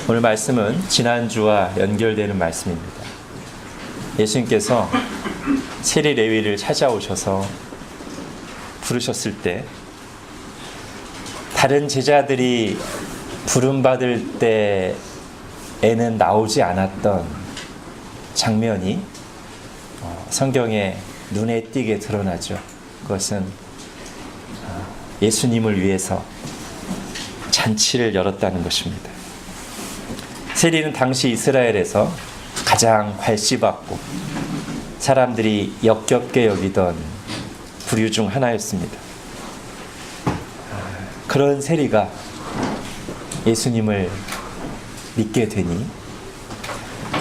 오늘 말씀은 지난주와 연결되는 말씀입니다. 예수님께서 세리 레위를 찾아오셔서 부르셨을 때 다른 제자들이 부름받을 때에는 나오지 않았던 장면이 성경에 눈에 띄게 드러나죠. 그것은 예수님을 위해서 잔치를 열었다는 것입니다. 세리는 당시 이스라엘에서 가장 괄시받고 사람들이 역겹게 여기던 부류 중 하나였습니다. 그런 세리가 예수님을 믿게 되니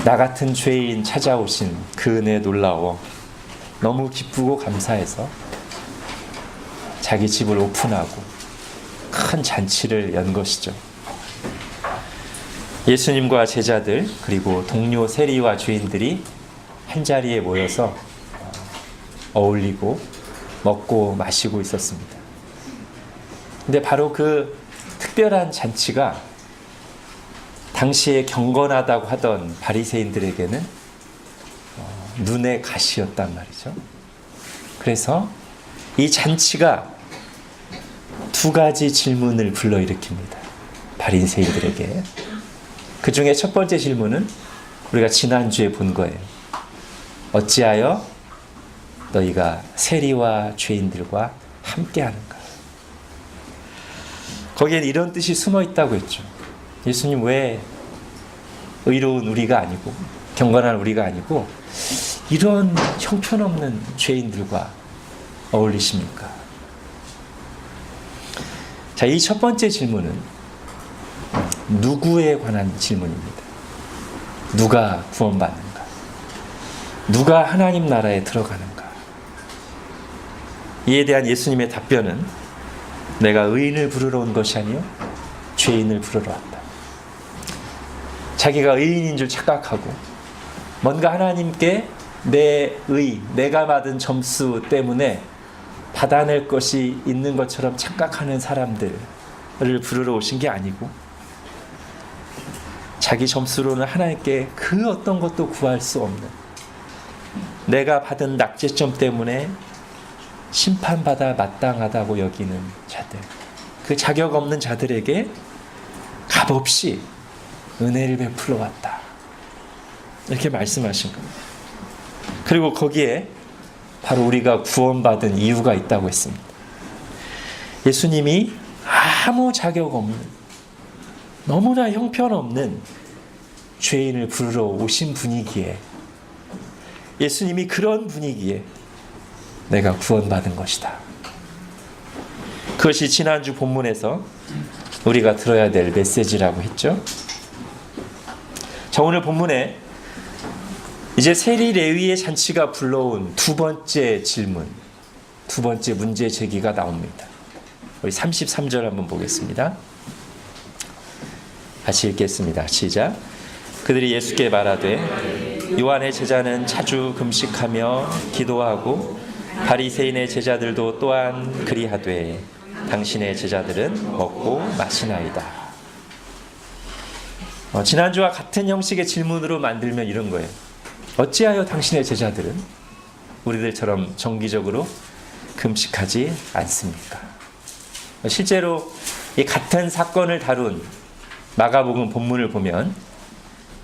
나 같은 죄인 찾아오신 그 은혜에 놀라워 너무 기쁘고 감사해서 자기 집을 오픈하고 큰 잔치를 연 것이죠. 예수님과 제자들 그리고 동료 세리와 죄인들이 한자리에 모여서 어울리고 먹고 마시고 있었습니다. 근데 바로 그 특별한 잔치가 당시에 경건하다고 하던 바리새인들에게는 눈의 가시였단 말이죠. 그래서 이 잔치가 두 가지 질문을 불러일으킵니다. 바리새인들에게. 그 중에 첫 번째 질문은 우리가 지난주에 본 거예요. 어찌하여 너희가 세리와 죄인들과 함께하는가? 거기엔 이런 뜻이 숨어 있다고 했죠. 예수님 왜 의로운 우리가 아니고 경건한 우리가 아니고 이런 형편없는 죄인들과 어울리십니까? 자, 이 첫 번째 질문은 누구에 관한 질문입니다. 누가 구원받는가? 누가 하나님 나라에 들어가는가? 이에 대한 예수님의 답변은 내가 의인을 부르러 온 것이 아니요 죄인을 부르러 왔다. 자기가 의인인 줄 착각하고 뭔가 하나님께 내 의, 내가 받은 점수 때문에 받아낼 것이 있는 것처럼 착각하는 사람들을 부르러 오신 게 아니고 자기 점수로는 하나님께 그 어떤 것도 구할 수 없는 내가 받은 낙제점 때문에 심판받아 마땅하다고 여기는 자들, 그 자격 없는 자들에게 값없이 은혜를 베풀러 왔다. 이렇게 말씀하신 겁니다. 그리고 거기에 바로 우리가 구원받은 이유가 있다고 했습니다. 예수님이 아무 자격 없는 너무나 형편없는 죄인을 부르러 오신 분이기에 예수님이 그런 분위기에 내가 구원받은 것이다. 그것이 지난주 본문에서 우리가 들어야 될 메시지라고 했죠. 자, 오늘 본문에 이제 세리 레위의 잔치가 불러온 두 번째 질문, 두 번째 문제 제기가 나옵니다. 우리 33절 한번 보겠습니다. 같이 읽겠습니다. 시작. 그들이 예수께 말하되 요한의 제자는 자주 금식하며 기도하고 바리새인의 제자들도 또한 그리하되 당신의 제자들은 먹고 마시나이다. 지난주와 같은 형식의 질문으로 만들면 이런 거예요. 어찌하여 당신의 제자들은 우리들처럼 정기적으로 금식하지 않습니까? 실제로 이 같은 사건을 다룬 마가복음 본문을 보면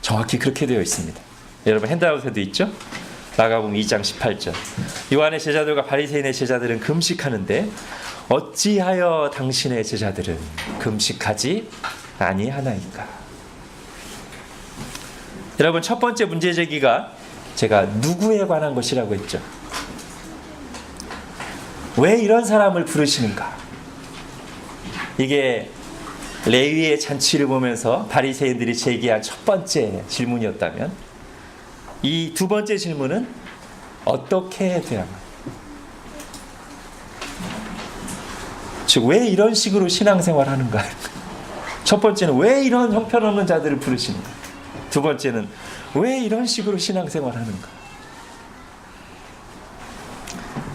정확히 그렇게 되어 있습니다. 여러분 핸드아웃에도 있죠? 마가복음 2장 18절. 요한의 제자들과 바리새인의 제자들은 금식하는데 어찌하여 당신의 제자들은 금식하지 아니하나이까? 여러분, 첫 번째 문제 제기가 제가 누구에 관한 것이라고 했죠. 왜 이런 사람을 부르시는가? 이게 레위의 잔치를 보면서 바리새인들이 제기한 첫 번째 질문이었다면 이 두 번째 질문은 어떻게 해야 되나? 즉, 왜 이런 식으로 신앙생활 하는가? 첫 번째는 왜 이런 형편없는 자들을 부르시는가? 두 번째는 왜 이런 식으로 신앙생활 하는가?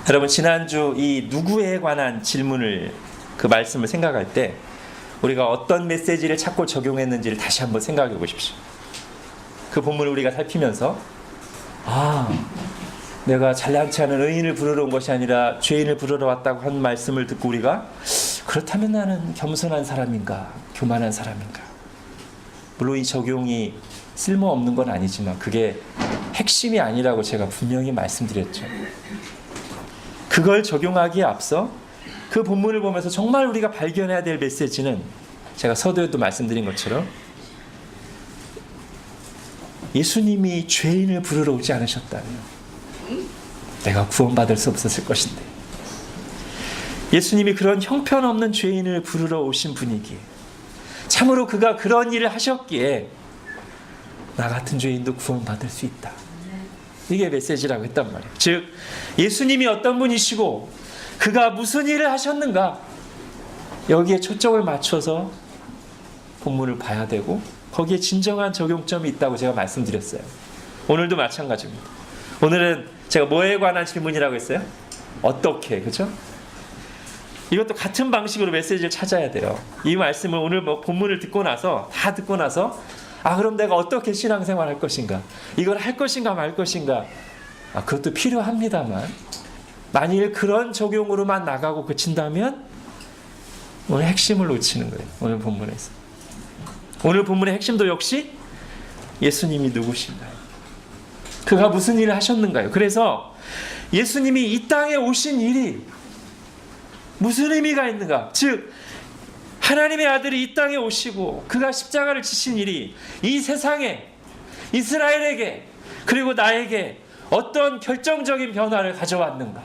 여러분, 지난주 이 누구에 관한 질문을 그 말씀을 생각할 때 우리가 어떤 메시지를 찾고 적용했는지를 다시 한번 생각해 보십시오. 그 본문을 우리가 살피면서 내가 잘난치 않은 의인을 부르러 온 것이 아니라 죄인을 부르러 왔다고 한 말씀을 듣고 우리가 그렇다면 나는 겸손한 사람인가, 교만한 사람인가. 물론 이 적용이 쓸모없는 건 아니지만 그게 핵심이 아니라고 제가 분명히 말씀드렸죠. 그걸 적용하기에 앞서 그 본문을 보면서 정말 우리가 발견해야 될 메시지는 제가 서두에도 말씀드린 것처럼 예수님이 죄인을 부르러 오지 않으셨다면 내가 구원받을 수 없었을 것인데, 예수님이 그런 형편없는 죄인을 부르러 오신 분이기에, 참으로 그가 그런 일을 하셨기에 나 같은 죄인도 구원받을 수 있다. 이게 메시지라고 했단 말이에요. 즉 예수님이 어떤 분이시고 그가 무슨 일을 하셨는가, 여기에 초점을 맞춰서 본문을 봐야 되고 거기에 진정한 적용점이 있다고 제가 말씀드렸어요. 오늘도 마찬가지입니다. 오늘은 제가 뭐에 관한 질문이라고 했어요? 어떻게, 그렇죠? 이것도 같은 방식으로 메시지를 찾아야 돼요. 이 말씀을 오늘 본문을 듣고 나서 그럼 내가 어떻게 신앙생활 할 것인가, 이걸 할 것인가 말 것인가, 그것도 필요합니다만 만일 그런 적용으로만 나가고 그친다면 오늘 핵심을 놓치는 거예요. 오늘 본문에서. 오늘 본문의 핵심도 역시 예수님이 누구신가요? 그가 무슨 일을 하셨는가요? 그래서 예수님이 이 땅에 오신 일이 무슨 의미가 있는가? 즉 하나님의 아들이 이 땅에 오시고 그가 십자가를 지신 일이 이 세상에, 이스라엘에게, 그리고 나에게 어떤 결정적인 변화를 가져왔는가?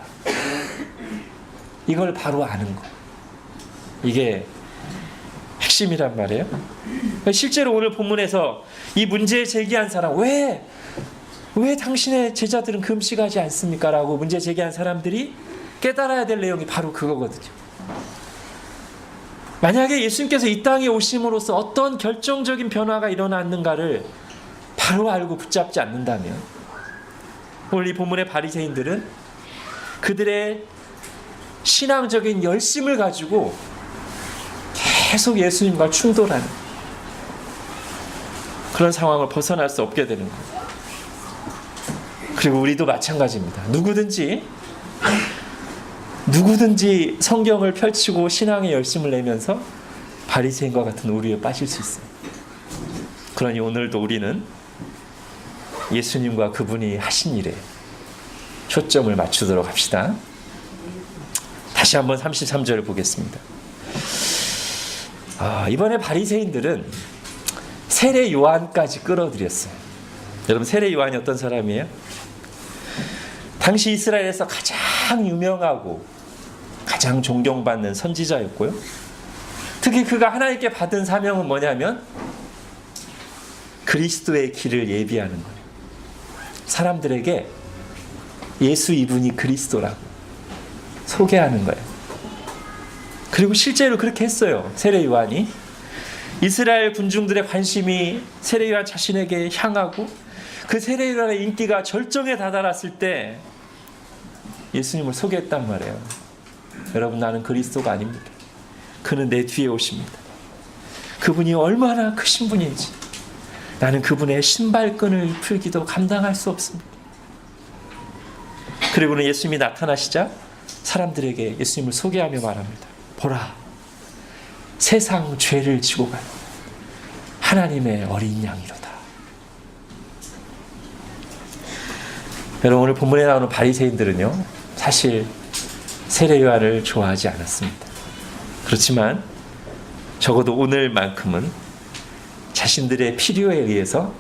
이걸 바로 아는 거. 이게 핵심이란 말이에요. 실제로 오늘 본문에서 이 문제 제기한 사람, 왜 당신의 제자들은 금식하지 않습니까? 라고 문제 제기한 사람들이 깨달아야 될 내용이 바로 그거거든요. 만약에 예수님께서 이 땅에 오심으로써 어떤 결정적인 변화가 일어났는가를 바로 알고 붙잡지 않는다면 오늘 이 본문의 바리새인들은 그들의 신앙적인 열심을 가지고 계속 예수님과 충돌하는 그런 상황을 벗어날 수 없게 되는 거예요. 그리고 우리도 마찬가지입니다. 누구든지 성경을 펼치고 신앙의 열심을 내면서 바리새인과 같은 오류에 빠질 수 있어요. 그러니 오늘도 우리는 예수님과 그분이 하신 일에 초점을 맞추도록 합시다. 다시 한번 33절을 보겠습니다. 이번에 바리새인들은 세례 요한까지 끌어들였어요. 여러분, 세례 요한이 어떤 사람이에요? 당시 이스라엘에서 가장 유명하고 가장 존경받는 선지자였고요. 특히 그가 하나님께 받은 사명은 뭐냐면 그리스도의 길을 예비하는 거예요. 사람들에게 예수 이분이 그리스도라고 소개하는 거예요. 그리고 실제로 그렇게 했어요. 세례 요한이. 이스라엘 군중들의 관심이 세례 요한 자신에게 향하고 그 세례 요한의 인기가 절정에 다다랐을 때 예수님을 소개했단 말이에요. 여러분, 나는 그리스도가 아닙니다. 그는 내 뒤에 오십니다. 그분이 얼마나 크신 분인지 나는 그분의 신발끈을 풀기도 감당할 수 없습니다. 그리고는 예수님이 나타나시자 사람들에게 예수님을 소개하며 말합니다. 보라, 세상 죄를 지고 간 하나님의 어린 양이로다. 여러분, 오늘 본문에 나오는 바리새인들은요, 사실 세례 요한을 좋아하지 않았습니다. 그렇지만 적어도 오늘만큼은 자신들의 필요에 의해서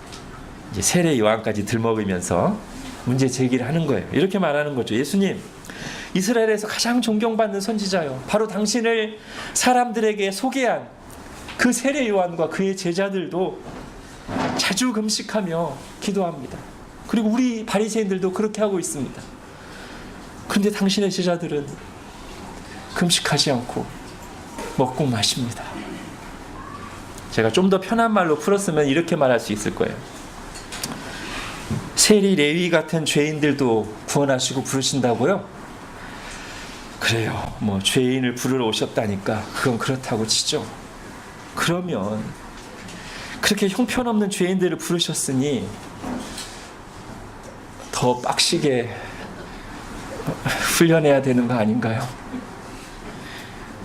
이제 세례 요한까지 들먹이면서 문제 제기를 하는 거예요. 이렇게 말하는 거죠. 예수님, 이스라엘에서 가장 존경받는 선지자요, 바로 당신을 사람들에게 소개한 그 세례 요한과 그의 제자들도 자주 금식하며 기도합니다. 그리고 우리 바리새인들도 그렇게 하고 있습니다. 그런데 당신의 제자들은 금식하지 않고 먹고 마십니다. 제가 좀 더 편한 말로 풀었으면 이렇게 말할 수 있을 거예요. 세리 레위 같은 죄인들도 구원하시고 부르신다고요? 그래요. 뭐 죄인을 부르러 오셨다니까 그건 그렇다고 치죠. 그러면 그렇게 형편없는 죄인들을 부르셨으니 더 빡시게 훈련해야 되는 거 아닌가요?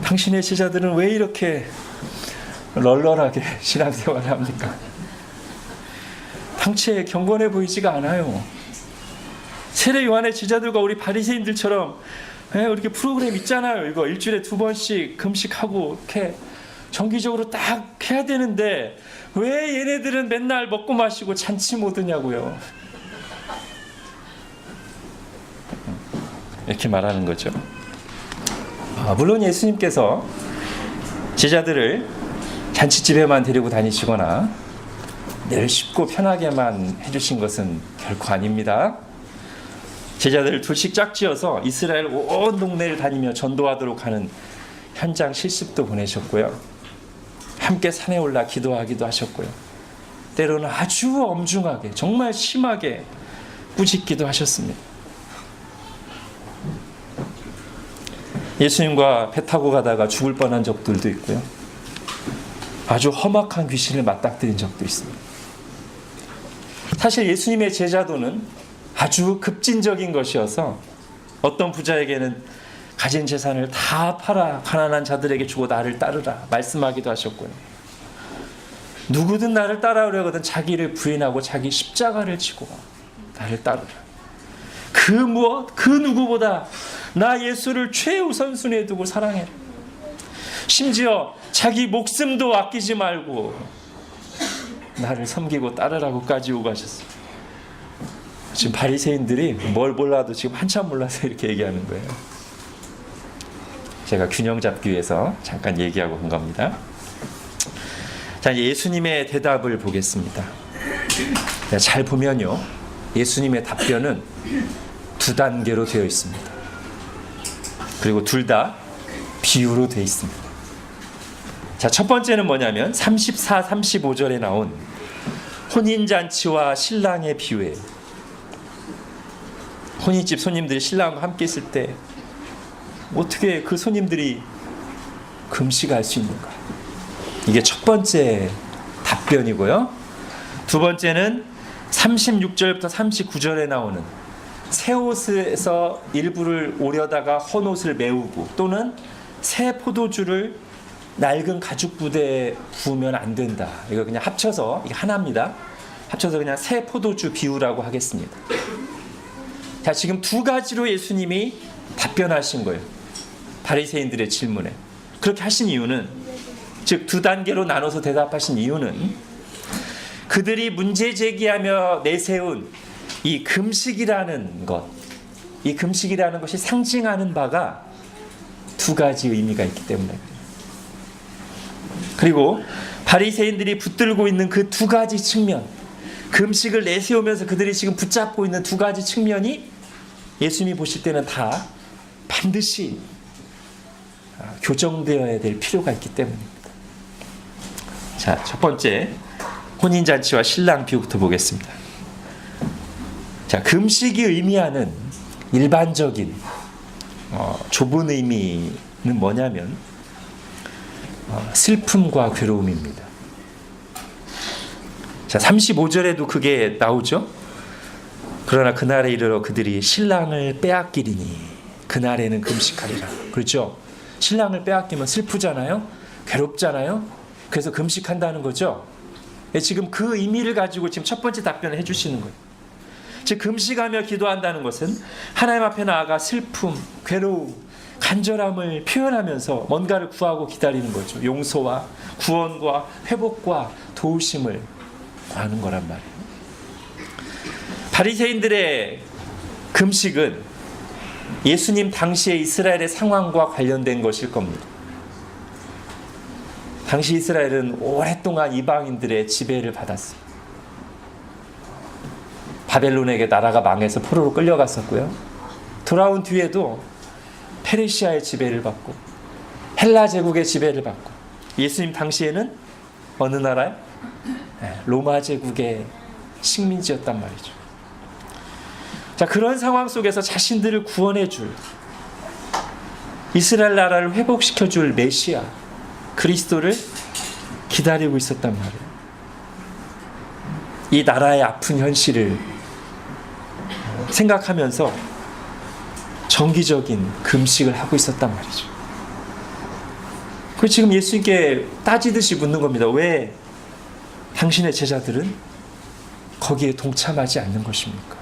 당신의 제자들은 왜 이렇게 널널하게 신앙생활을 합니까? 당최 경건해 보이지가 않아요. 세례 요한의 제자들과 우리 바리새인들처럼 이렇게 프로그램 있잖아요. 이거 일주일에 2번씩 금식하고 이렇게 정기적으로 딱 해야 되는데 왜 얘네들은 맨날 먹고 마시고 잔치 모드냐고요. 이렇게 말하는 거죠. 물론 예수님께서 제자들을 잔치집에만 데리고 다니시거나 늘 쉽고 편하게만 해주신 것은 결코 아닙니다. 제자들을 둘씩 짝지어서 이스라엘 온 동네를 다니며 전도하도록 하는 현장 실습도 보내셨고요. 함께 산에 올라 기도하기도 하셨고요. 때로는 아주 엄중하게 정말 심하게 꾸짖기도 하셨습니다. 예수님과 배 타고 가다가 죽을 뻔한 적들도 있고요. 아주 험악한 귀신을 맞닥뜨린 적도 있습니다. 사실 예수님의 제자도는 아주 급진적인 것이어서 어떤 부자에게는 가진 재산을 다 팔아 가난한 자들에게 주고 나를 따르라 말씀하기도 하셨고요. 누구든 나를 따라오려거든 자기를 부인하고 자기 십자가를 지고 나를 따르라. 그 무엇 그 누구보다 나 예수를 최우선순위에 두고 사랑해라. 심지어 자기 목숨도 아끼지 말고 나를 섬기고 따르라고까지 오가셨어요. 지금 바리새인들이 뭘 몰라도 지금 한참 몰라서 이렇게 얘기하는 거예요. 제가 균형 잡기 위해서 잠깐 얘기하고 온 겁니다. 자, 이제 예수님의 대답을 보겠습니다. 잘 보면요, 예수님의 답변은 2단계로 되어 있습니다. 그리고 둘 다 비유로 되어 있습니다. 자, 첫 번째는 뭐냐면 34, 35절에 나온 혼인잔치와 신랑의 비유예요. 혼인집 손님들이 신랑과 함께 있을 때 어떻게 그 손님들이 금식할 수 있는가? 이게 첫 번째 답변이고요. 두 번째는 36절부터 39절에 나오는 새 옷에서 일부를 오려다가 헌 옷을 메우고 또는 새 포도주를 낡은 가죽 부대에 부으면 안 된다. 이거 그냥 합쳐서 이게 하나입니다. 합쳐서 그냥 새 포도주 비유라고 하겠습니다. 자, 지금 2가지로 예수님이 답변하신 거예요. 바리새인들의 질문에. 그렇게 하신 이유는, 즉 2단계로 나눠서 대답하신 이유는 그들이 문제 제기하며 내세운 이 금식이라는 것, 이 금식이라는 것이 상징하는 바가 2가지 의미가 있기 때문에. 그리고 바리새인들이 붙들고 있는 그 2가지 측면, 금식을 내세우면서 그들이 지금 붙잡고 있는 2가지 측면이 예수님이 보실 때는 다 반드시 교정되어야 될 필요가 있기 때문입니다. 자, 첫 번째 혼인잔치와 신랑 비유부터 보겠습니다. 자, 금식이 의미하는 일반적인 좁은 의미는 뭐냐면 슬픔과 괴로움입니다. 자, 35절에도 그게 나오죠. 그러나 그날에 이르러 그들이 신랑을 빼앗기리니 그날에는 금식하리라. 그렇죠? 신랑을 빼앗기면 슬프잖아요. 괴롭잖아요. 그래서 금식한다는 거죠. 지금 그 의미를 가지고 지금 첫 번째 답변을 해주시는 거예요. 즉 금식하며 기도한다는 것은 하나님 앞에 나아가 슬픔, 괴로움, 간절함을 표현하면서 뭔가를 구하고 기다리는 거죠. 용서와 구원과 회복과 도우심을 구하는 거란 말이에요. 바리새인들의 금식은 예수님 당시의 이스라엘의 상황과 관련된 것일 겁니다. 당시 이스라엘은 오랫동안 이방인들의 지배를 받았어요. 바벨론에게 나라가 망해서 포로로 끌려갔었고요. 돌아온 뒤에도 페르시아의 지배를 받고 헬라 제국의 지배를 받고, 예수님 당시에는 어느 나라요? 로마 제국의 식민지였단 말이죠. 자, 그런 상황 속에서 자신들을 구원해 줄, 이스라엘 나라를 회복시켜 줄 메시아 그리스도를 기다리고 있었단 말이에요. 이 나라의 아픈 현실을 생각하면서 정기적인 금식을 하고 있었단 말이죠. 그 지금 예수님께 따지듯이 묻는 겁니다. 왜 당신의 제자들은 거기에 동참하지 않는 것입니까?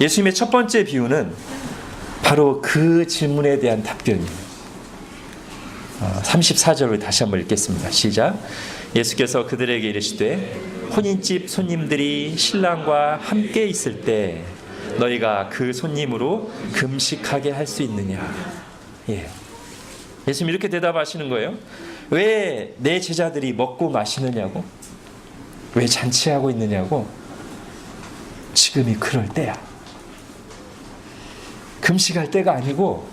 예수님의 첫 번째 비유는 바로 그 질문에 대한 답변이에요. 34절을 다시 한번 읽겠습니다. 시작. 예수께서 그들에게 이르시되 혼인집 손님들이 신랑과 함께 있을 때 너희가 그 손님으로 금식하게 할 수 있느냐? 예. 예수님 이렇게 대답하시는 거예요. 왜 내 제자들이 먹고 마시느냐고? 왜 잔치하고 있느냐고? 지금이 그럴 때야. 금식할 때가 아니고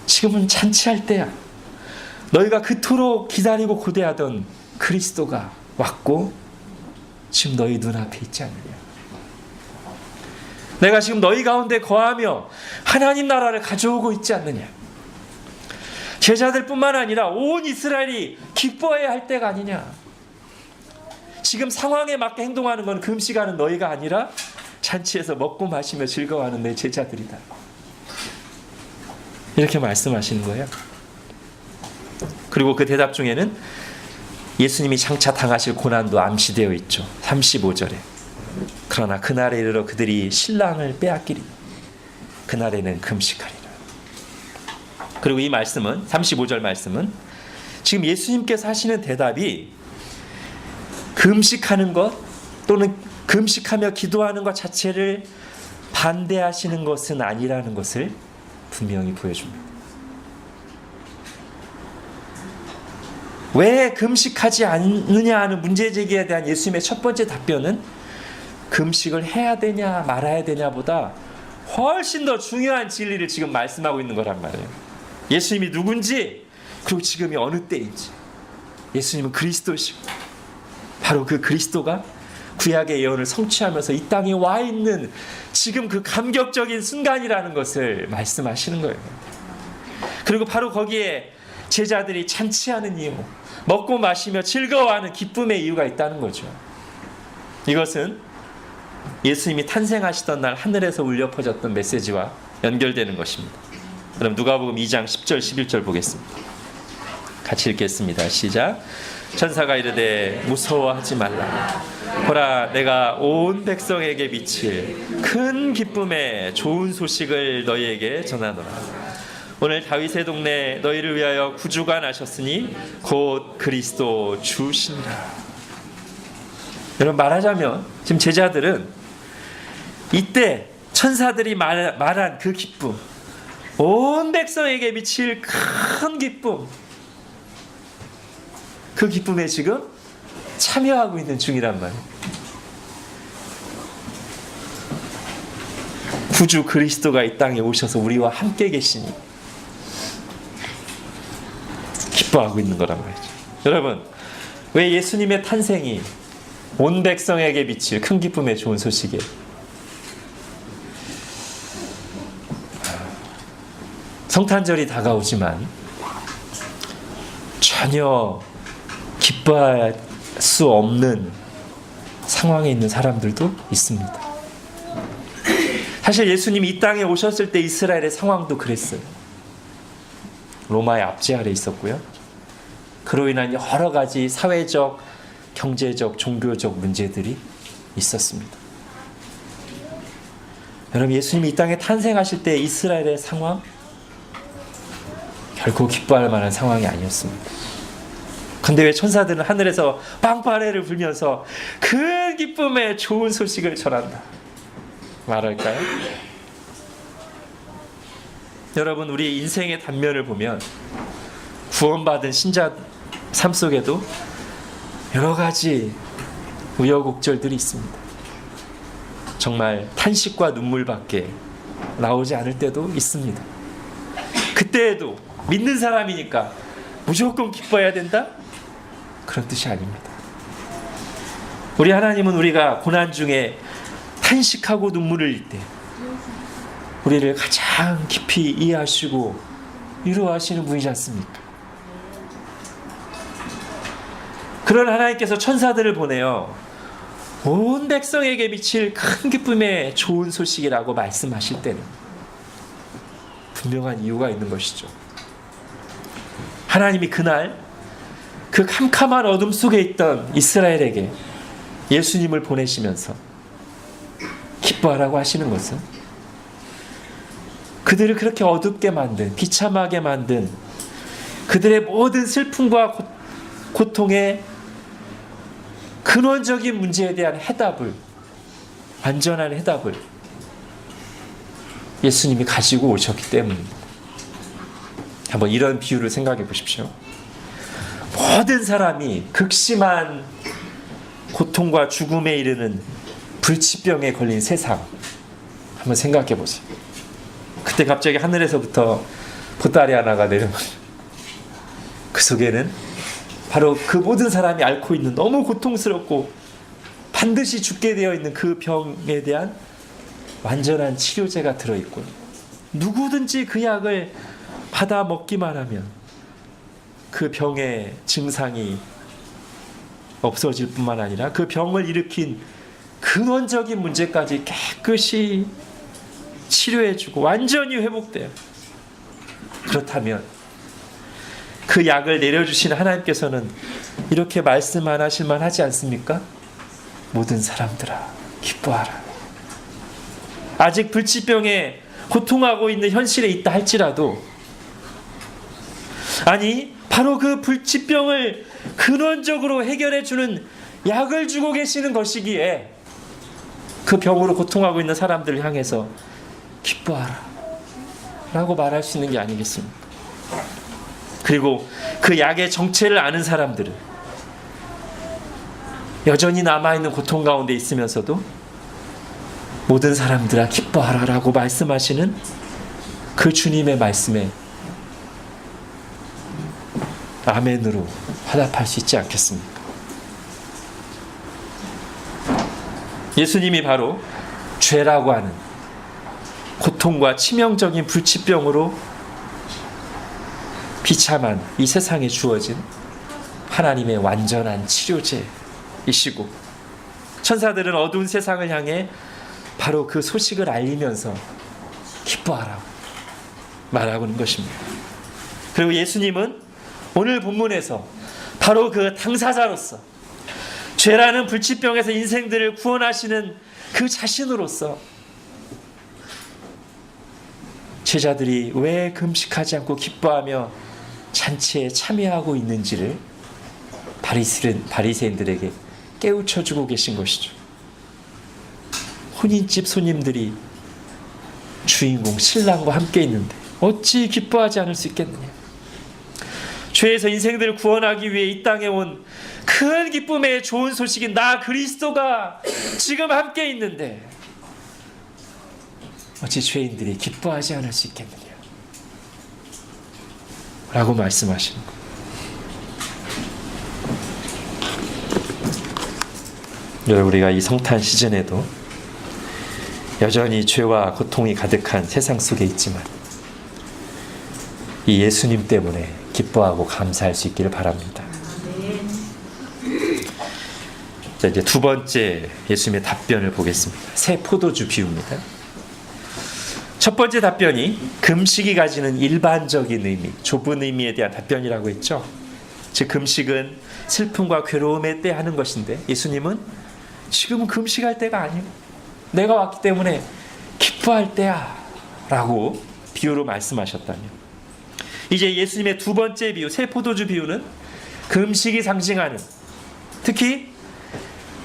지금은 잔치할 때야. 너희가 그토록 기다리고 고대하던 그리스도가 왔고 지금 너희 눈앞에 있지 않느냐. 내가 지금 너희 가운데 거하며 하나님 나라를 가져오고 있지 않느냐. 제자들뿐만 아니라 온 이스라엘이 기뻐해야 할 때가 아니냐. 지금 상황에 맞게 행동하는 건 금식하는 너희가 아니라 잔치에서 먹고 마시며 즐거워하는 내 제자들이다. 이렇게 말씀하시는 거예요. 그리고 그 대답 중에는 예수님이 장차 당하실 고난도 암시되어 있죠. 35절에. 그러나 그날에 이르러 그들이 신랑을 빼앗기리. 그날에는 금식하리라. 그리고 이 말씀은 35절 말씀은 지금 예수님께서 하시는 대답이 금식하는 것 또는 금식하며 기도하는 것 자체를 반대하시는 것은 아니라는 것을 분명히 보여줍니다. 왜 금식하지 않느냐 하는 문제제기에 대한 예수님의 첫 번째 답변은 금식을 해야 되냐 말아야 되냐보다 훨씬 더 중요한 진리를 지금 말씀하고 있는 거란 말이에요. 예수님이 누군지 그리고 지금이 어느 때인지. 예수님은 그리스도시고 바로 그 그리스도가 구약의 예언을 성취하면서 이 땅에 와 있는 지금 그 감격적인 순간이라는 것을 말씀하시는 거예요. 그리고 바로 거기에 제자들이 잔치하는 이유, 먹고 마시며 즐거워하는 기쁨의 이유가 있다는 거죠. 이것은 예수님이 탄생하시던 날 하늘에서 울려 퍼졌던 메시지와 연결되는 것입니다. 그럼 누가복음 2장 10절 11절 보겠습니다. 같이 읽겠습니다. 시작. 천사가 이르되 무서워하지 말라. 보라 내가 온 백성에게 미칠 큰 기쁨의 좋은 소식을 너희에게 전하노라. 오늘 다윗의 동네 너희를 위하여 구주가 나셨으니 곧 그리스도 주시니라. 여러분 말하자면 지금 제자들은 이때 천사들이 말한 그 기쁨, 온 백성에게 미칠 큰 기쁨, 그 기쁨에 지금 참여하고 있는 중이란 말이에요. 구주 그리스도가 이 땅에 오셔서 우리와 함께 계시니 기뻐하고 있는 거란 말이죠. 여러분, 왜 예수님의 탄생이 온 백성에게 미칠 큰 기쁨의 좋은 소식이에요? 성탄절이 다가오지만 전혀 기뻐할 수 없는 상황에 있는 사람들도 있습니다. 사실 예수님이 이 땅에 오셨을 때 이스라엘의 상황도 그랬어요. 로마의 압제 아래 있었고요. 그로 인한 여러 가지 사회적, 경제적, 종교적 문제들이 있었습니다. 여러분, 예수님이 이 땅에 탄생하실 때 이스라엘의 상황 결코 기뻐할 만한 상황이 아니었습니다. 근데 왜 천사들은 하늘에서 빵파레를 불면서 큰 기쁨의 좋은 소식을 전한다 말할까요? 여러분, 우리 인생의 단면을 보면 구원받은 신자 삶 속에도 여러 가지 우여곡절들이 있습니다. 정말 탄식과 눈물밖에 나오지 않을 때도 있습니다. 그때에도 믿는 사람이니까 무조건 기뻐해야 된다? 그런 뜻이 아닙니다. 우리 하나님은 우리가 고난 중에 탄식하고 눈물을 흘릴 때 우리를 가장 깊이 이해하시고 위로하시는 분이지 않습니까? 그런 하나님께서 천사들을 보내요. 온 백성에게 미칠 큰 기쁨의 좋은 소식이라고 말씀하실 때는 분명한 이유가 있는 것이죠. 하나님이 그날 그 캄캄한 어둠 속에 있던 이스라엘에게 예수님을 보내시면서 기뻐하라고 하시는 것은 그들을 그렇게 어둡게 만든, 비참하게 만든 그들의 모든 슬픔과 고통의 근원적인 문제에 대한 해답을, 완전한 해답을 예수님이 가지고 오셨기 때문입니다. 한번 이런 비유를 생각해 보십시오. 모든 사람이 극심한 고통과 죽음에 이르는 불치병에 걸린 세상 한번 생각해 보세요. 그때 갑자기 하늘에서부터 보따리 하나가 내려오면 그 속에는 바로 그 모든 사람이 앓고 있는 너무 고통스럽고 반드시 죽게 되어 있는 그 병에 대한 완전한 치료제가 들어있고요. 누구든지 그 약을 받아 먹기만 하면 그 병의 증상이 없어질 뿐만 아니라 그 병을 일으킨 근원적인 문제까지 깨끗이 치료해주고 완전히 회복돼요. 그렇다면 그 약을 내려주시는 하나님께서는 이렇게 말씀 안 하실만 하지 않습니까? 모든 사람들아 기뻐하라. 아직 불치병에 고통하고 있는 현실에 있다 할지라도, 아니 바로 그 불치병을 근원적으로 해결해주는 약을 주고 계시는 것이기에 그 병으로 고통하고 있는 사람들을 향해서 기뻐하라 라고 말할 수 있는 게 아니겠습니까? 그리고 그 약의 정체를 아는 사람들은 여전히 남아있는 고통 가운데 있으면서도 모든 사람들아 기뻐하라 라고 말씀하시는 그 주님의 말씀에 아멘으로 화답할 수 있지 않겠습니까? 예수님이 바로 죄라고 하는 고통과 치명적인 불치병으로 비참한 이 세상에 주어진 하나님의 완전한 치료제이시고, 천사들은 어두운 세상을 향해 바로 그 소식을 알리면서 기뻐하라고 말하고 있는 것입니다. 그리고 예수님은 오늘 본문에서 바로 그 당사자로서 죄라는 불치병에서 인생들을 구원하시는 그 자신으로서 제자들이 왜 금식하지 않고 기뻐하며 잔치에 참여하고 있는지를 바리새인들에게 깨우쳐주고 계신 것이죠. 혼인집 손님들이 주인공 신랑과 함께 있는데 어찌 기뻐하지 않을 수 있겠느냐. 죄에서 인생들을 구원하기 위해 이 땅에 온 큰 기쁨의 좋은 소식인 나 그리스도가 지금 함께 있는데 어찌 죄인들이 기뻐하지 않을 수 있겠느냐 라고 말씀하시는 거예요. 여러분, 우리가 이 성탄 시즌에도 여전히 죄와 고통이 가득한 세상 속에 있지만 이 예수님 때문에 기뻐하고 감사할 수 있기를 바랍니다. 자, 이제 두 번째 예수님의 답변을 보겠습니다. 새 포도주 비유입니다. 첫 번째 답변이 금식이 가지는 일반적인 의미, 좁은 의미에 대한 답변이라고 했죠. 즉 금식은 슬픔과 괴로움의 때 하는 것인데, 예수님은 지금은 금식할 때가 아니고 내가 왔기 때문에 기뻐할 때야 라고 비유로 말씀하셨다며, 이제 예수님의 두 번째 비유, 새 포도주 비유는 금식이 상징하는, 특히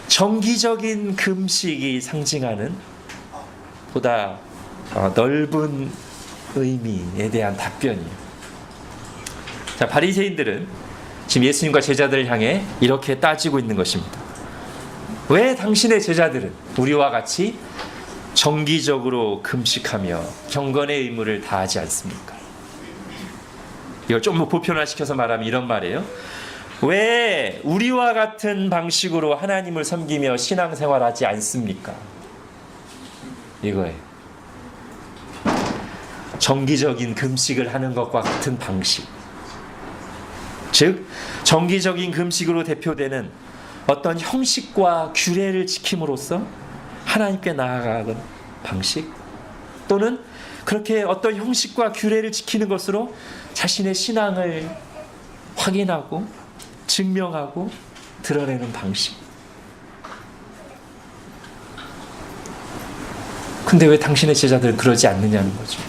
정기적인 금식이 상징하는 보다 넓은 의미에 대한 답변이에요. 자, 바리새인들은 지금 예수님과 제자들을 향해 이렇게 따지고 있는 것입니다. 왜 당신의 제자들은 우리와 같이 정기적으로 금식하며 경건의 의무를 다하지 않습니까? 이걸 좀 보편화시켜서 말하면 이런 말이에요. 왜 우리와 같은 방식으로 하나님을 섬기며 신앙생활하지 않습니까? 이거예요. 정기적인 금식을 하는 것과 같은 방식. 즉 정기적인 금식으로 대표되는 어떤 형식과 규례를 지킴으로써 하나님께 나아가는 방식, 또는 그렇게 어떤 형식과 규례를 지키는 것으로 자신의 신앙을 확인하고 증명하고 드러내는 방식. 근데 왜 당신의 제자들은 그러지 않느냐는 거죠.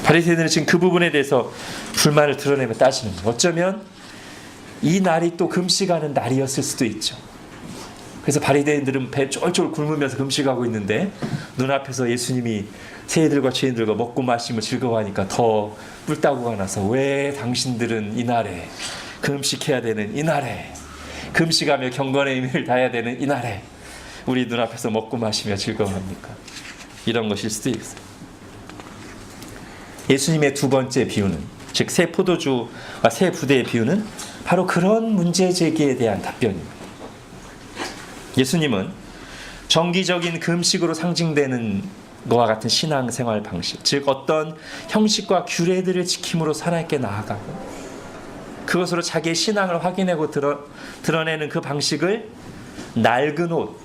바리새인들은 지금 그 부분에 대해서 불만을 드러내며 따지는 거예요. 어쩌면 이 날이 또 금식하는 날이었을 수도 있죠. 그래서 바리새인들은 배 쫄쫄 굶으면서 금식하고 있는데 눈앞에서 예수님이 세리들과 죄인들과 먹고 마시며 즐거워하니까 더 뿔따구가 나서 왜 당신들은 이날에 금식해야 되는 이날에 금식하며 경건의 의미를 다해야 되는 이날에 우리 눈앞에서 먹고 마시며 즐거워합니까? 이런 것일 수도 있어요. 예수님의 두 번째 비유는, 즉 새 포도주와 새 부대의 비유는 바로 그런 문제 제기에 대한 답변입니다. 예수님은 정기적인 금식으로 상징되는 것과 같은 신앙생활 방식, 즉 어떤 형식과 규례들을 지킴으로 하나님께 나아가고 그것으로 자기의 신앙을 확인하고 드러내는 그 방식을 낡은 옷,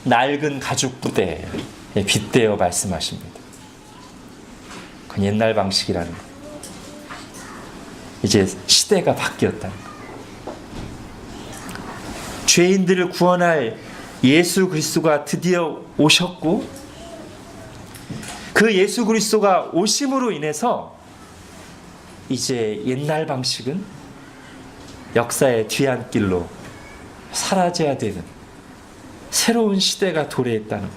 낡은 가죽 부대에 빗대어 말씀하십니다. 그건 옛날 방식이라는 거예요. 이제 시대가 바뀌었다는 거예요. 죄인들을 구원할 예수 그리스도가 드디어 오셨고, 그 예수 그리스도가 오심으로 인해서 이제 옛날 방식은 역사의 뒤안길로 사라져야 되는 새로운 시대가 도래했다는 것.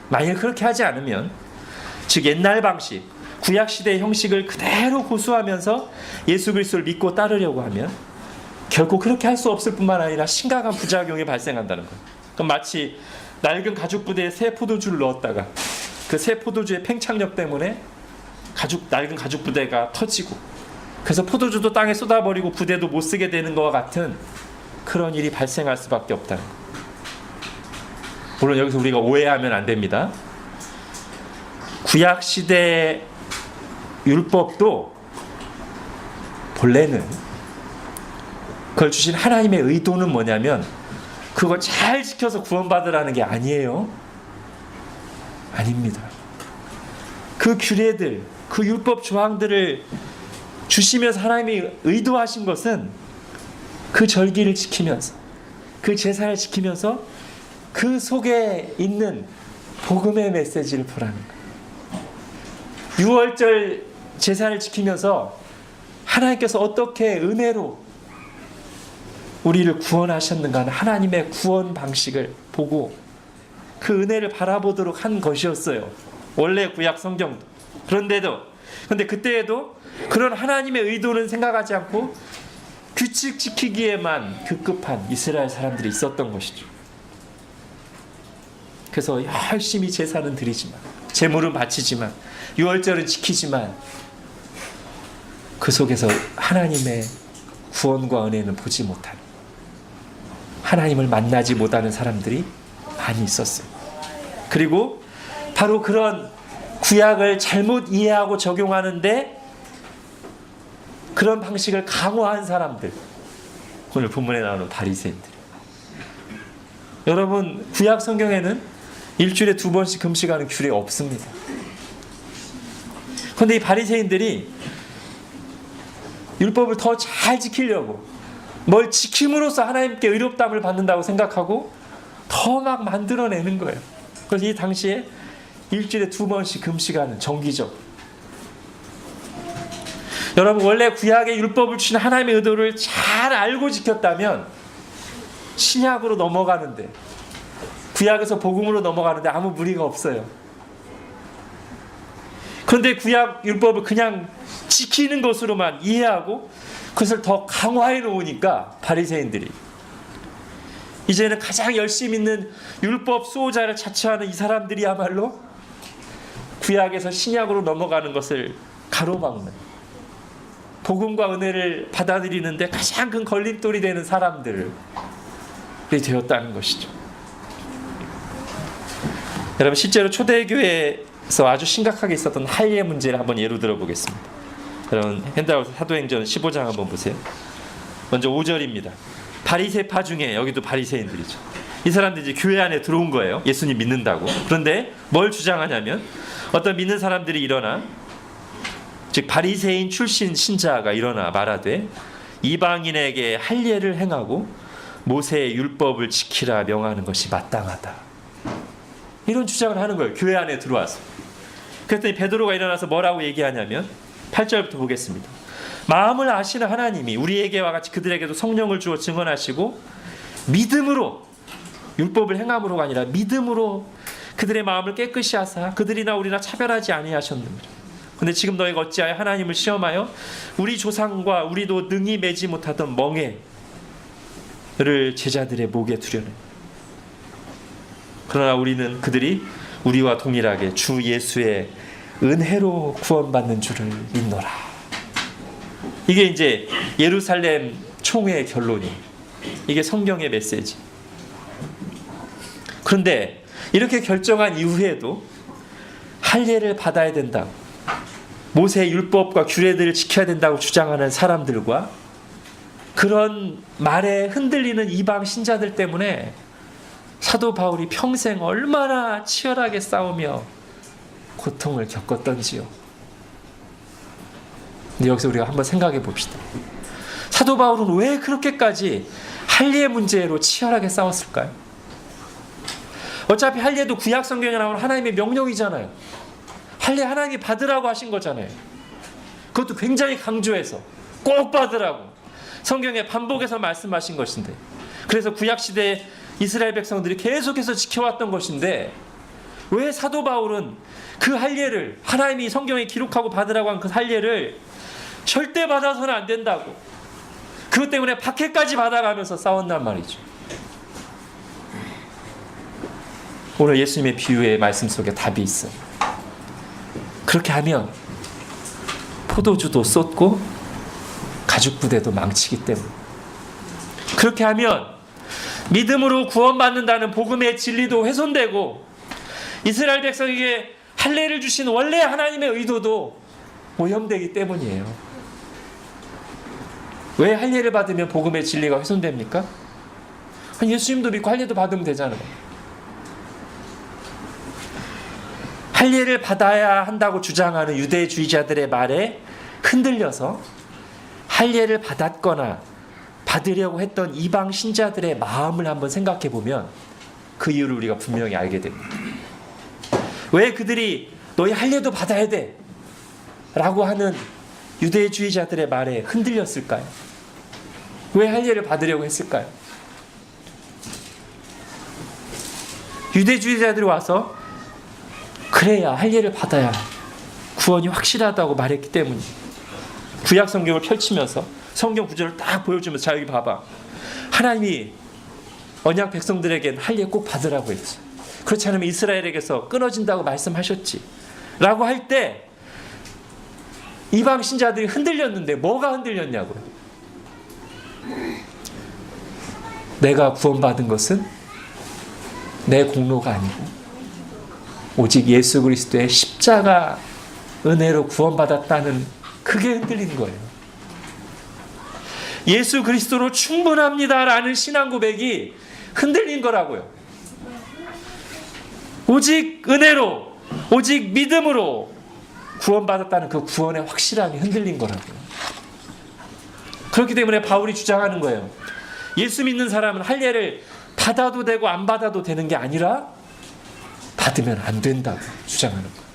만일 그렇게 하지 않으면, 즉 옛날 방식, 구약 시대의 형식을 그대로 고수하면서 예수 그리스도를 믿고 따르려고 하면 결코 그렇게 할 수 없을 뿐만 아니라 심각한 부작용이 발생한다는 거예요. 그럼 마치 낡은 가죽 부대에 새 포도주를 넣었다가 그 새 포도주의 팽창력 때문에 낡은 가죽 부대가 터지고, 그래서 포도주도 땅에 쏟아버리고 부대도 못 쓰게 되는 것과 같은 그런 일이 발생할 수밖에 없다는 거예요. 물론 여기서 우리가 오해하면 안 됩니다. 구약 시대 율법도 본래는 그걸 주신 하나님의 의도는 뭐냐면 그걸 잘 지켜서 구원받으라는 게 아니에요. 아닙니다. 그 규례들, 그 율법 조항들을 주시면서 하나님이 의도하신 것은 그 절기를 지키면서, 그 제사를 지키면서 그 속에 있는 복음의 메시지를 보라는 거예요. 유월절 제사를 지키면서 하나님께서 어떻게 은혜로 우리를 구원하셨는가 하는 하나님의 구원 방식을 보고 그 은혜를 바라보도록 한 것이었어요. 원래 구약 성경도. 그런데 그때에도 그런 하나님의 의도는 생각하지 않고 규칙 지키기에만 급급한 이스라엘 사람들이 있었던 것이죠. 그래서 열심히 제사는 드리지만, 제물은 바치지만, 유월절은 지키지만 그 속에서 하나님의 구원과 은혜는 보지 못하는, 하나님을 만나지 못하는 사람들이 많이 있었어요. 그리고 바로 그런 구약을 잘못 이해하고 적용하는데 그런 방식을 강화한 사람들, 오늘 본문에 나오는 바리새인들. 여러분, 구약 성경에는 일주일에 2번씩 금식하는 규례 없습니다. 그런데 이 바리새인들이 율법을 더 잘 지키려고, 뭘 지킴으로써 하나님께 의롭다함을 받는다고 생각하고 더 막 만들어내는 거예요. 그래서 이 당시에 일주일에 2번씩 금식하는 정기적. 여러분, 원래 구약의 율법을 주신 하나님의 의도를 잘 알고 지켰다면 신약으로 넘어가는데, 구약에서 복음으로 넘어가는데 아무 무리가 없어요. 그런데 구약 율법을 그냥 지키는 것으로만 이해하고 그것을 더 강화해 놓으니까 바리새인들이 이제는 가장 열심히 있는 율법 수호자를 자처하는 이 사람들이야말로 구약에서 신약으로 넘어가는 것을 가로막는, 복음과 은혜를 받아들이는데 가장 큰 걸림돌이 되는 사람들이 되었다는 것이죠. 여러분, 실제로 초대교회에서 아주 심각하게 있었던 할례 문제를 한번 예로 들어보겠습니다. 여러분 핸드아웃 사도행전 15장 한번 보세요. 먼저 5절입니다. 바리새파 중에, 여기도 바리새인들이죠. 이 사람들이 이제 교회 안에 들어온 거예요. 예수님 믿는다고. 그런데 뭘 주장하냐면 어떤 믿는 사람들이 일어나, 즉 바리새인 출신 신자가 일어나 말하되 이방인에게 할례를 행하고 모세의 율법을 지키라 명하는 것이 마땅하다. 이런 주장을 하는 거예요. 교회 안에 들어와서. 그랬더니 베드로가 일어나서 뭐라고 얘기하냐면 8절부터 보겠습니다. 마음을 아시는 하나님이 우리에게와 같이 그들에게도 성령을 주어 증언하시고 믿음으로, 율법을 행함으로가 아니라 믿음으로 그들의 마음을 깨끗이 하사 그들이나 우리나 차별하지 아니하셨느니라. 근데 지금 너희가 어찌하여 하나님을 시험하여 우리 조상과 우리도 능히 매지 못하던 멍에를 제자들의 목에 두려는. 그러나 우리는 그들이 우리와 동일하게 주 예수의 은혜로 구원받는 줄을 믿노라. 이게 이제 예루살렘 총회의 결론이, 이게 성경의 메시지. 그런데 이렇게 결정한 이후에도 할례를 받아야 된다고, 모세의 율법과 규례들을 지켜야 된다고 주장하는 사람들과 그런 말에 흔들리는 이방 신자들 때문에 사도 바울이 평생 얼마나 치열하게 싸우며 고통을 겪었던지요. 근데 여기서 우리가 한번 생각해 봅시다. 사도 바울은 왜 그렇게까지 할례 문제로 치열하게 싸웠을까요? 어차피 할례도 구약 성경에 나오는 하나님의 명령이잖아요. 할례 하나님이 받으라고 하신 거잖아요. 그것도 굉장히 강조해서 꼭 받으라고 성경에 반복해서 말씀하신 것인데, 그래서 구약시대 이스라엘 백성들이 계속해서 지켜왔던 것인데 왜 사도 바울은 그 할례를, 하나님이 성경에 기록하고 받으라고 한 그 할례를 절대 받아서는 안 된다고, 그것 때문에 박해까지 받아가면서 싸웠단 말이죠. 오늘 예수님의 비유의 말씀 속에 답이 있어요. 그렇게 하면 포도주도 쏟고 가죽 부대도 망치기 때문에, 그렇게 하면 믿음으로 구원받는다는 복음의 진리도 훼손되고 이스라엘 백성에게 할례를 주신 원래 하나님의 의도도 오염되기 때문이에요. 왜 할례를 받으면 복음의 진리가 훼손됩니까? 예수님도 믿고 할례도 받으면 되잖아요. 할례를 받아야 한다고 주장하는 유대주의자들의 말에 흔들려서 할례를 받았거나 받으려고 했던 이방 신자들의 마음을 한번 생각해 보면 그 이유를 우리가 분명히 알게 됩니다. 왜 그들이 너희 할례도 받아야 돼 라고 하는 유대주의자들의 말에 흔들렸을까요? 왜 할례를 받으려고 했을까요? 유대주의자들이 와서 그래야 할례를 받아야 구원이 확실하다고 말했기 때문이에요. 구약 성경을 펼치면서 성경 구절을 딱 보여주면서, 자 여기 봐봐, 하나님이 언약 백성들에겐 할례 꼭 받으라고 했지, 그렇지 않으면 이스라엘에게서 끊어진다고 말씀하셨지 라고 할 때 이방 신자들이 흔들렸는데 뭐가 흔들렸냐고요. 내가 구원받은 것은 내 공로가 아니고 오직 예수 그리스도의 십자가 은혜로 구원받았다는, 그게 흔들린 거예요. 예수 그리스도로 충분합니다라는 신앙 고백이 흔들린 거라고요. 오직 은혜로, 오직 믿음으로 구원받았다는 그 구원의 확실함이 흔들린 거라고요. 그렇기 때문에 바울이 주장하는 거예요. 예수 믿는 사람은 할례를 받아도 되고 안 받아도 되는 게 아니라 받으면 안 된다고 주장하는 거예요.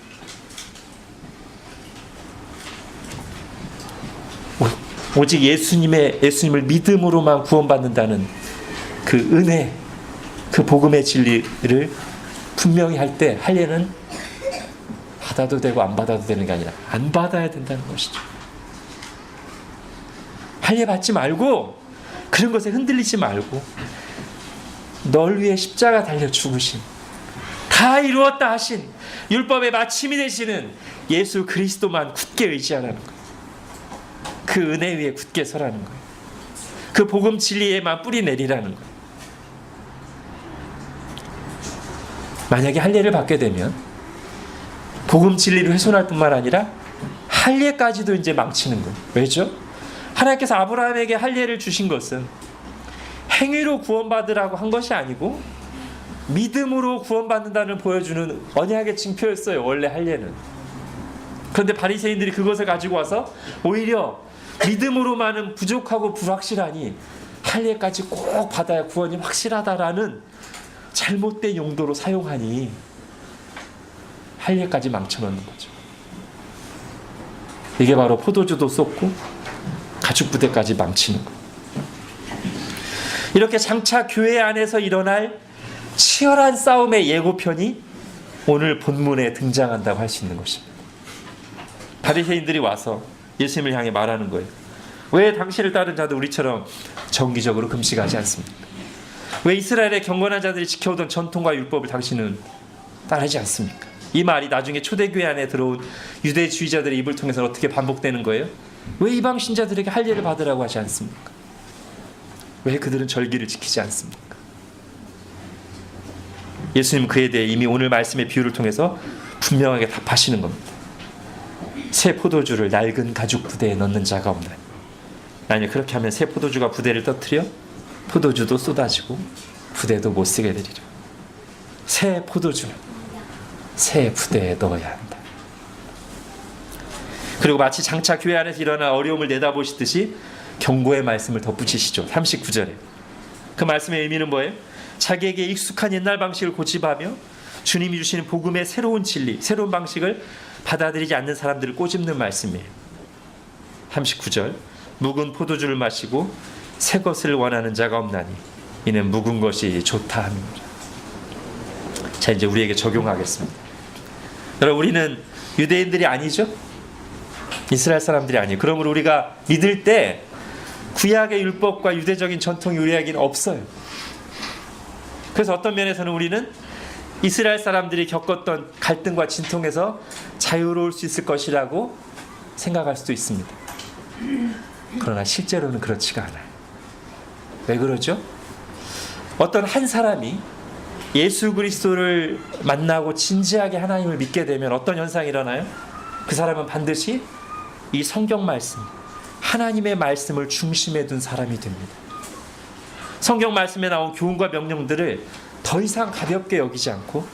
오직 예수님을 믿음으로만 구원받는다는 그 은혜, 그 복음의 진리를 분명히 할 때 할례는 받아도 되고 안 받아도 되는 게 아니라 안 받아야 된다는 것이죠. 할례 받지 말고, 그런 것에 흔들리지 말고, 널 위해 십자가 달려 죽으신, 다 이루었다 하신 율법의 마침이 되시는 예수 그리스도만 굳게 의지하라는 거예요. 그 은혜 위에 굳게 서라는 거예요. 그 복음 진리에만 뿌리 내리라는 거예요. 만약에 할례를 받게 되면 복음 진리를 훼손할 뿐만 아니라 할례까지도 이제 망치는 거예요. 왜죠? 하나님께서 아브라함에게 할례를 주신 것은 행위로 구원받으라고 한 것이 아니고 믿음으로 구원받는다는 보여주는 언약의 징표였어요. 원래 할례는. 그런데 바리새인들이 그것을 가지고 와서 오히려 믿음으로만은 부족하고 불확실하니 할례까지 꼭 받아야 구원이 확실하다라는 잘못된 용도로 사용하니 할례까지 망쳐놓는 거죠. 이게 바로 포도주도 쏟고 가축 부대까지 망치는 거예요. 이렇게 장차 교회 안에서 일어날 치열한 싸움의 예고편이 오늘 본문에 등장한다고 할 수 있는 것입니다. 바리새인들이 와서 예수님을 향해 말하는 거예요. 왜 당신을 따른 자도 우리처럼 정기적으로 금식하지 않습니까? 왜 이스라엘의 경건한 자들이 지켜오던 전통과 율법을 당신은 따르지 않습니까? 이 말이 나중에 초대교회 안에 들어온 유대주의자들의 입을 통해서 어떻게 반복되는 거예요? 왜 이방 신자들에게 할례를 받으라고 하지 않습니까? 왜 그들은 절기를 지키지 않습니까? 예수님은 그에 대해 이미 오늘 말씀의 비유를 통해서 분명하게 답하시는 겁니다. 새 포도주를 낡은 가죽 부대에 넣는 자가 없나니. 아니, 그렇게 하면 새 포도주가 부대를 터뜨려 포도주도 쏟아지고 부대도 못 쓰게 되리라. 새 포도주는 새 부대에 넣어야 한다. 그리고 마치 장차 교회 안에서 일어난 어려움을 내다보시듯이 경고의 말씀을 덧붙이시죠. 39절에. 그 말씀의 의미는 뭐예요? 자기에게 익숙한 옛날 방식을 고집하며 주님이 주시는 복음의 새로운 진리, 새로운 방식을 받아들이지 않는 사람들을 꼬집는 말씀이에요. 39절. 묵은 포도주를 마시고 새 것을 원하는 자가 없나니 이는 묵은 것이 좋다 함이니라. 자, 이제 우리에게 적용하겠습니다. 여러분, 우리는 유대인들이 아니죠? 이스라엘 사람들이 아니에요. 그러므로 우리가 믿을 때 구약의 율법과 유대적인 전통이 우리에게는 없어요. 그래서 어떤 면에서는 우리는 이스라엘 사람들이 겪었던 갈등과 진통에서 자유로울 수 있을 것이라고 생각할 수도 있습니다. 그러나 실제로는 그렇지가 않아요. 왜 그러죠? 어떤 한 사람이 예수 그리스도를 만나고 진지하게 하나님을 믿게 되면 어떤 현상이 일어나요? 그 사람은 반드시 이 성경 말씀, 하나님의 말씀을 중심에 둔 사람이 됩니다. 성경 말씀에 나온 교훈과 명령들을 더 이상 가볍게 여기지 않고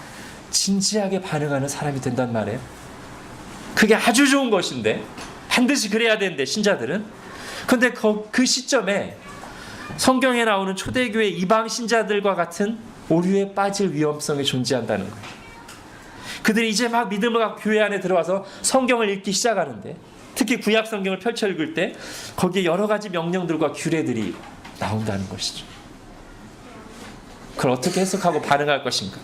진지하게 반응하는 사람이 된단 말이에요. 그게 아주 좋은 것인데, 반드시 그래야 되는데, 신자들은. 그런데 그 시점에 성경에 나오는 초대교회 이방 신자들과 같은 오류에 빠질 위험성이 존재한다는 거예요. 그들이 이제 막 믿음을 갖고 교회 안에 들어와서 성경을 읽기 시작하는데, 특히 구약 성경을 펼쳐 읽을 때 거기에 여러 가지 명령들과 규례들이 나온다는 것이죠. 그걸 어떻게 해석하고 반응할 것인가?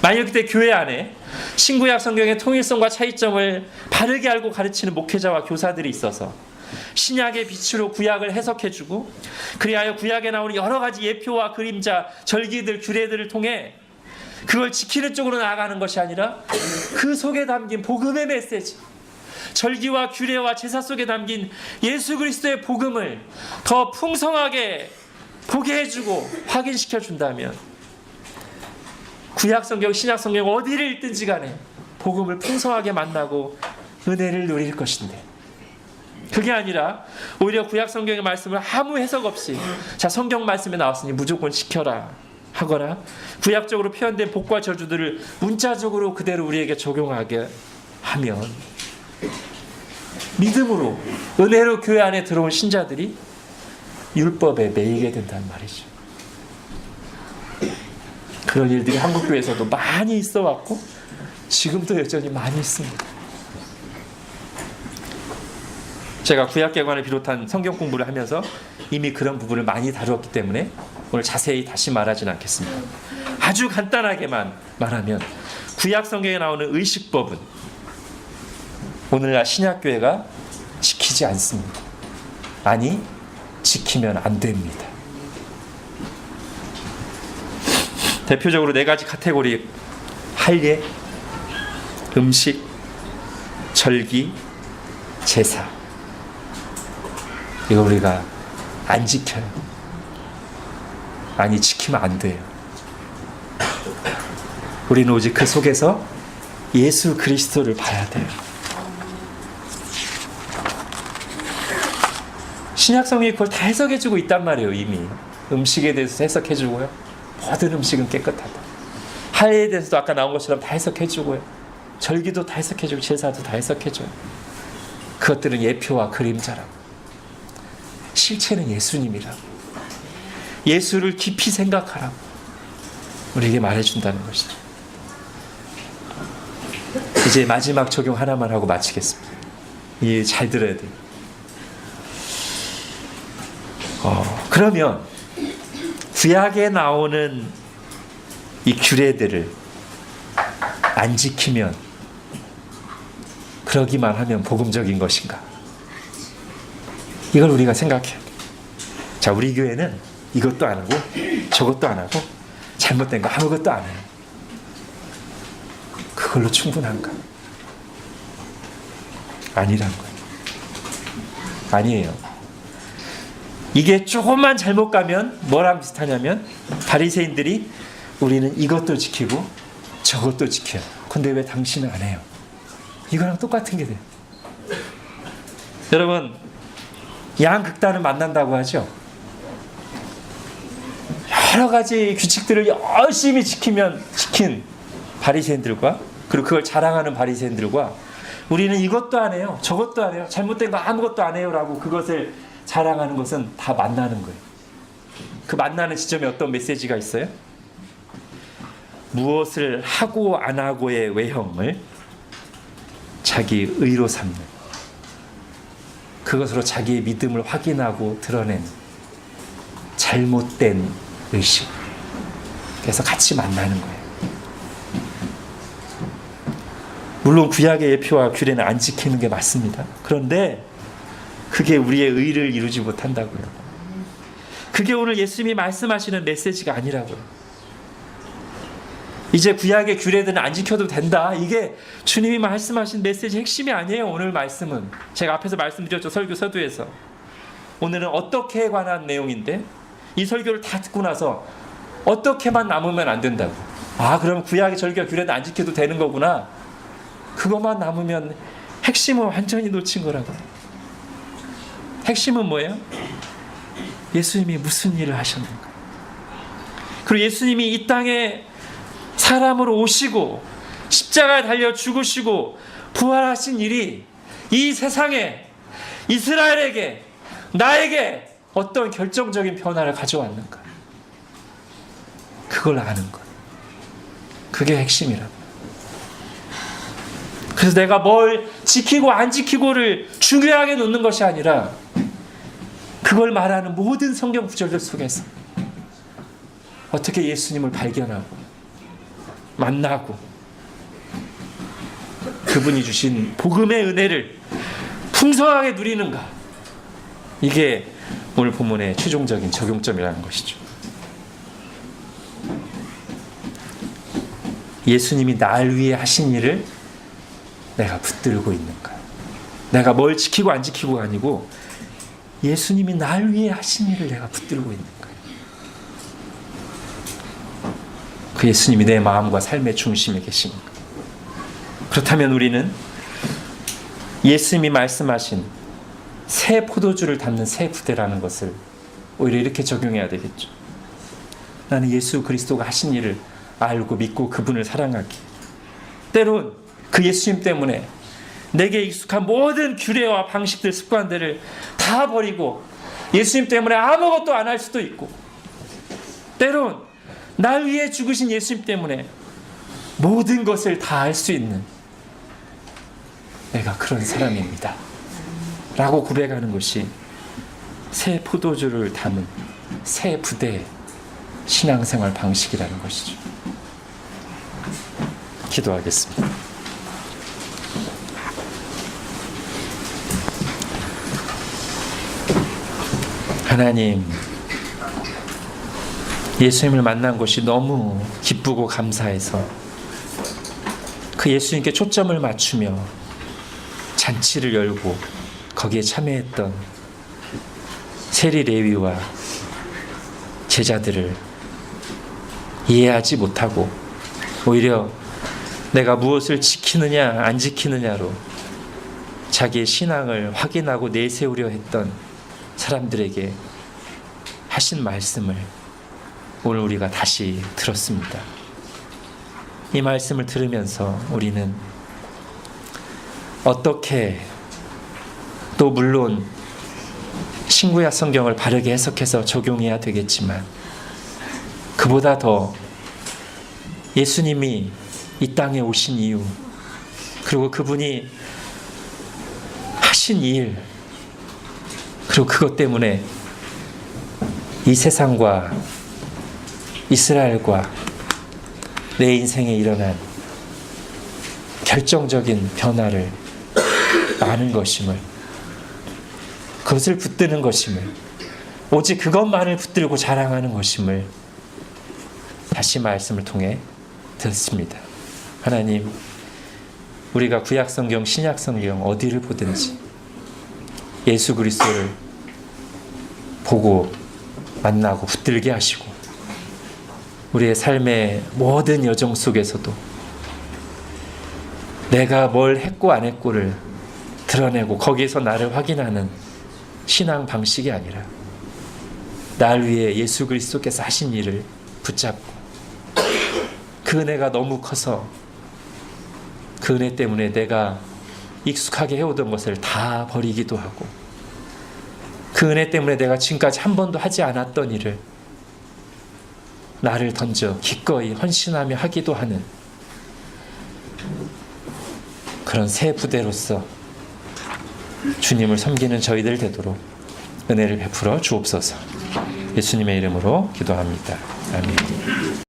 만약 그때 교회 안에 신구약 성경의 통일성과 차이점을 바르게 알고 가르치는 목회자와 교사들이 있어서 신약의 빛으로 구약을 해석해주고, 그리하여 구약에 나오는 여러 가지 예표와 그림자, 절기들, 규례들을 통해 그걸 지키는 쪽으로 나아가는 것이 아니라 그 속에 담긴 복음의 메시지, 절기와 규례와 제사 속에 담긴 예수 그리스도의 복음을 더 풍성하게 보게 해주고 확인시켜 준다면 구약 성경, 신약 성경 어디를 읽든지 간에 복음을 풍성하게 만나고 은혜를 누릴 것인데, 그게 아니라 오히려 구약 성경의 말씀을 아무 해석 없이 자, 성경 말씀에 나왔으니 무조건 지켜라 하거나 구약적으로 표현된 복과 저주들을 문자적으로 그대로 우리에게 적용하게 하면 믿음으로 은혜로 교회 안에 들어온 신자들이 율법에 매이게 된다는 말이죠. 그런 일들이 한국 교회에서도 많이 있어 왔고 지금도 여전히 많이 있습니다. 제가 구약개관을 비롯한 성경 공부를 하면서 이미 그런 부분을 많이 다루었기 때문에 오늘 자세히 다시 말하지는 않겠습니다. 아주 간단하게만 말하면 구약 성경에 나오는 의식법은 오늘날 신약교회가 지키지 않습니다. 아니, 지키면 안 됩니다. 대표적으로 4가지 카테고리: 할례, 음식, 절기, 제사. 이거 우리가 안 지켜요. 아니, 지키면 안 돼요. 우리는 오직 그 속에서 예수 그리스도를 봐야 돼요. 신약성경이 그걸 다 해석해주고 있단 말이에요. 이미 음식에 대해서 해석해주고요. 모든 음식은 깨끗하다. 하에 대해서도 아까 나온 것처럼 다 해석해주고요. 절기도 다 해석해주고 제사도 다 해석해줘요. 그것들은 예표와 그림자라고. 실체는 예수님이라고. 예수를 깊이 생각하라고 우리에게 말해준다는 것이죠. 이제 마지막 적용 하나만 하고 마치겠습니다. 이 잘 들어야 돼요. 그러면 구약에 나오는 이 규례들을 안 지키면, 그러기만 하면 복음적인 것인가? 이걸 우리가 생각해야 돼요. 자, 우리 교회는 이것도 안 하고 저것도 안 하고 잘못된 거 아무것도 안 해요. 그걸로 충분한가? 아니란 거예요. 아니에요. 이게 조금만 잘못 가면 뭐랑 비슷하냐면 바리새인들이 우리는 이것도 지키고 저것도 지켜요. 근데 왜 당신은 안 해요? 이거랑 똑같은 게 돼요. 여러분, 양극단을 만난다고 하죠. 여러 가지 규칙들을 열심히 지킨 바리새인들과, 그리고 그걸 자랑하는 바리새인들과, 우리는 이것도 안 해요, 저것도 안 해요, 잘못된 거 아무것도 안 해요 라고 그것을 자랑하는 것은 다 만나는 거예요. 그 만나는 지점에 어떤 메시지가 있어요? 무엇을 하고 안 하고의 외형을 자기 의로 삼는, 그것으로 자기의 믿음을 확인하고 드러낸 잘못된 의식. 그래서 같이 만나는 거예요. 물론 구약의 예표와 규례는 안 지키는 게 맞습니다. 그런데 그게 우리의 의를 이루지 못한다고요. 그게 오늘 예수님이 말씀하시는 메시지가 아니라고요. 이제 구약의 규례들은 안 지켜도 된다. 이게 주님이 말씀하신 메시지 핵심이 아니에요. 오늘 말씀은 제가 앞에서 말씀드렸죠. 설교 서두에서. 오늘은 어떻게에 관한 내용인데, 이 설교를 다 듣고 나서 어떻게만 남으면 안 된다고. 아, 그럼 구약의 절기와 규례도 안 지켜도 되는 거구나. 그것만 남으면 핵심을 완전히 놓친 거라고. 핵심은 뭐예요? 예수님이 무슨 일을 하셨는가. 그리고 예수님이 이 땅에 사람으로 오시고 십자가에 달려 죽으시고 부활하신 일이 이 세상에, 이스라엘에게, 나에게 어떤 결정적인 변화를 가져왔는가. 그걸 아는 것. 그게 핵심이라고. 그래서 내가 뭘 지키고 안 지키고를 중요하게 놓는 것이 아니라, 그걸 말하는 모든 성경 구절들 속에서 어떻게 예수님을 발견하고 만나고 그분이 주신 복음의 은혜를 풍성하게 누리는가. 이게 오늘 본문의 최종적인 적용점이라는 것이죠. 예수님이 날 위해 하신 일을 내가 붙들고 있는가. 내가 뭘 지키고 안 지키고가 아니고 예수님이 날 위해 하신 일을 내가 붙들고 있는가. 그 예수님이 내 마음과 삶의 중심에 계십니까? 그렇다면 우리는 예수님이 말씀하신 새 포도주를 담는 새 부대라는 것을 오히려 이렇게 적용해야 되겠죠. 나는 예수 그리스도가 하신 일을 알고 믿고 그분을 사랑하기. 때론 그 예수님 때문에 내게 익숙한 모든 규례와 방식들, 습관들을 다 버리고 예수님 때문에 아무것도 안 할 수도 있고, 때론 날 위해 죽으신 예수님 때문에 모든 것을 다 할 수 있는 내가 그런 사람입니다 라고 고백하는 것이 새 포도주를 담은 새 부대의 신앙생활 방식이라는 것이죠. 기도하겠습니다. 하나님, 예수님을 만난 것이 너무 기쁘고 감사해서 그 예수님께 초점을 맞추며 잔치를 열고 거기에 참여했던 세리 레위와 제자들을 이해하지 못하고 오히려 내가 무엇을 지키느냐 안 지키느냐로 자기의 신앙을 확인하고 내세우려 했던 사람들에게 하신 말씀을 오늘 우리가 다시 들었습니다. 이 말씀을 들으면서 우리는 어떻게, 또 물론 신구약 성경을 바르게 해석해서 적용해야 되겠지만, 그보다 더 예수님이 이 땅에 오신 이유, 그리고 그분이 하신 일, 그리고 그것 때문에 이 세상과 이스라엘과 내 인생에 일어난 결정적인 변화를 아는 것임을, 그것을 붙드는 것임을, 오직 그것만을 붙들고 자랑하는 것임을 다시 말씀을 통해 듣습니다. 하나님, 우리가 구약성경, 신약성경 어디를 보든지 예수 그리스도를 보고 만나고 붙들게 하시고, 우리의 삶의 모든 여정 속에서도 내가 뭘 했고 안 했고를 드러내고 거기에서 나를 확인하는 신앙 방식이 아니라, 날 위해 예수 그리스도께서 하신 일을 붙잡고, 그 은혜가 너무 커서 그 은혜 때문에 내가 익숙하게 해오던 것을 다 버리기도 하고, 그 은혜 때문에 내가 지금까지 한 번도 하지 않았던 일을 나를 던져 기꺼이 헌신하며 하기도 하는 그런 새 부대로서 주님을 섬기는 저희들 되도록 은혜를 베풀어 주옵소서. 예수님의 이름으로 기도합니다. 아멘.